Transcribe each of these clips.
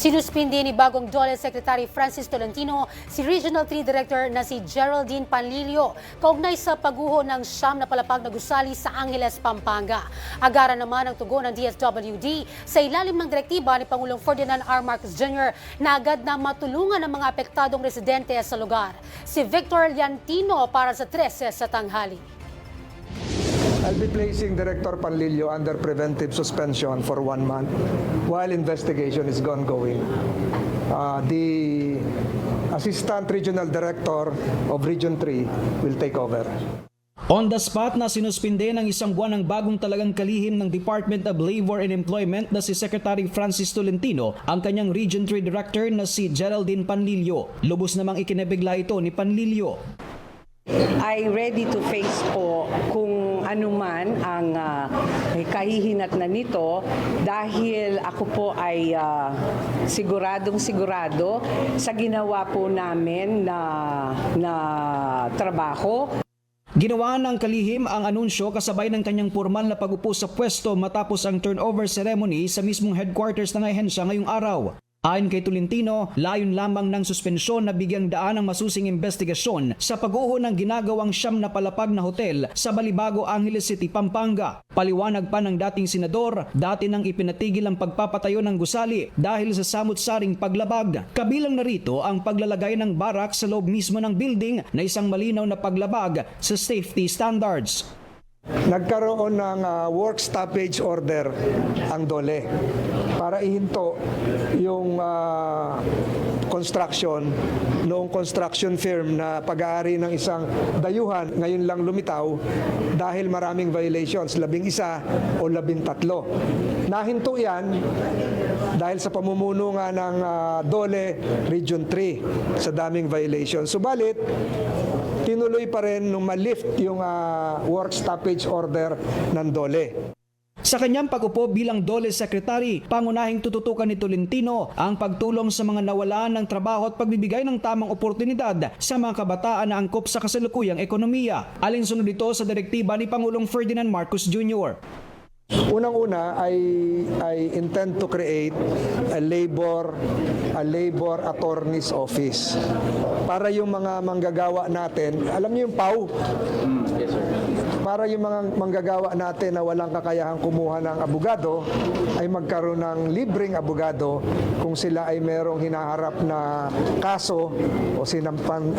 Sinuspindi ni bagong DOLE Secretary Francis Tolentino si Regional 3 Director na si Geraldine Panlilio kaugnay sa pagguho ng siyam na palapag na gusali sa Angeles, Pampanga. Agaran naman ang tugon ng DSWD sa ilalim ng direktiba ni Pangulong Ferdinand R. Marcos Jr. na agad na matulungan ang mga apektadong residente sa lugar. Si Victor Liantino para sa 13 sa tanghali. I'll be placing Director Panlilio under preventive suspension for 1 month while investigation is ongoing. The Assistant Regional Director of Region 3 will take over. On the spot na sinuspinde ng isang buwan ng bagong talagang kalihim ng Department of Labor and Employment na si Secretary Francis Tolentino ang kanyang Region 3 Director na si Geraldine Panlilio. Lubos namang ikinabigla ito ni Panlilio. I ready to face po kung anuman ang kahihinat na nito dahil ako po ay siguradong sigurado sa ginawa po namin na trabaho. Ginawa ng kalihim ang anunsyo kasabay ng kanyang formal na pag-upo sa pwesto matapos ang turnover ceremony sa mismong headquarters ng ahensya ngayong araw. Ayon kay Tolentino, layon lamang ng suspensyon na bigyang daan ng masusing investigasyon sa pag-uho ng ginagawang siyam na palapag na hotel sa Balibago, Angeles City, Pampanga. Paliwanag pa ng dating senador, dati nang ipinatigil ang pagpapatayo ng gusali dahil sa samut-saring paglabag. Kabilang narito ang paglalagay ng barak sa loob mismo ng building na isang malinaw na paglabag sa safety standards. Nagkaroon ng work stoppage order ang DOLE para ihinto yung construction noong construction firm na pag-aari ng isang dayuhan ngayon lang lumitaw dahil maraming violations, 11 o 13. Nahinto yan dahil sa pamumuno nga ng DOLE Region 3 sa daming violations. Subalit, tinuloy pa rin nung ma-lift yung work stoppage order ng DOLE. Sa kanyang pag-upo bilang DOLE Secretary, pangunahing tututukan ni Tolentino ang pagtulong sa mga nawalan ng trabaho at pagbibigay ng tamang oportunidad sa mga kabataan na angkop sa kasalukuyang ekonomiya. Alinsunod ito sa direktiba ni Pangulong Ferdinand Marcos Jr. Unang-una, I intend to create a labor attorney's office para yung mga manggagawa natin, alam niyo yung PAW? Yes, sir. Para yung mga manggagawa natin na walang kakayahang kumuha ng abogado ay magkaroon ng libreng abogado kung sila ay merong hinaharap na kaso o sinampang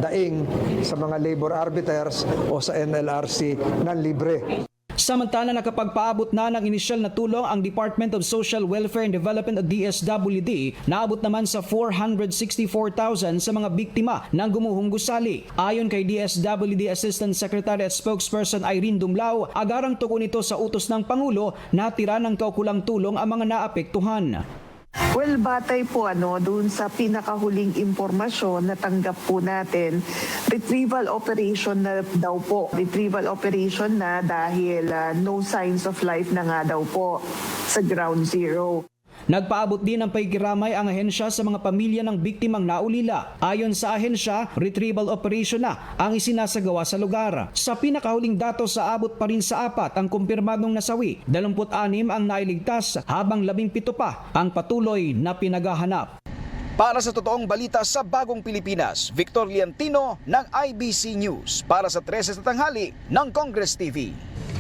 daing sa mga labor arbiters o sa NLRC ng libre. Samantala nakapagpaabot na ng inisyal na tulong ang Department of Social Welfare and Development o DSWD, naabot naman sa 464,000 sa mga biktima ng gumuhong gusali. Ayon kay DSWD Assistant Secretary at Spokesperson Irene Dumlao, agarang tugon ito sa utos ng Pangulo na tira ng kaukulang tulong ang mga naapektuhan. Well, batay po doon sa pinakahuling impormasyon na tanggap po natin, retrieval operation na daw po. Retrieval operation na dahil no signs of life na nga daw po sa ground zero. Nagpaabot din ng pagkiramay ang ahensya sa mga pamilya ng biktimang naulila. Ayon sa ahensya, retrieval operation na ang isinasagawa sa lugar. Sa pinakahuling datos sa abot pa rin sa 4 ang kumpirmadong nasawi, 26 ang nailigtas habang 17 pa ang patuloy na pinaghahanap. Para sa totoong balita sa Bagong Pilipinas, Victor Liantino ng IBC News para sa 13 sa tanghali ng Congress TV.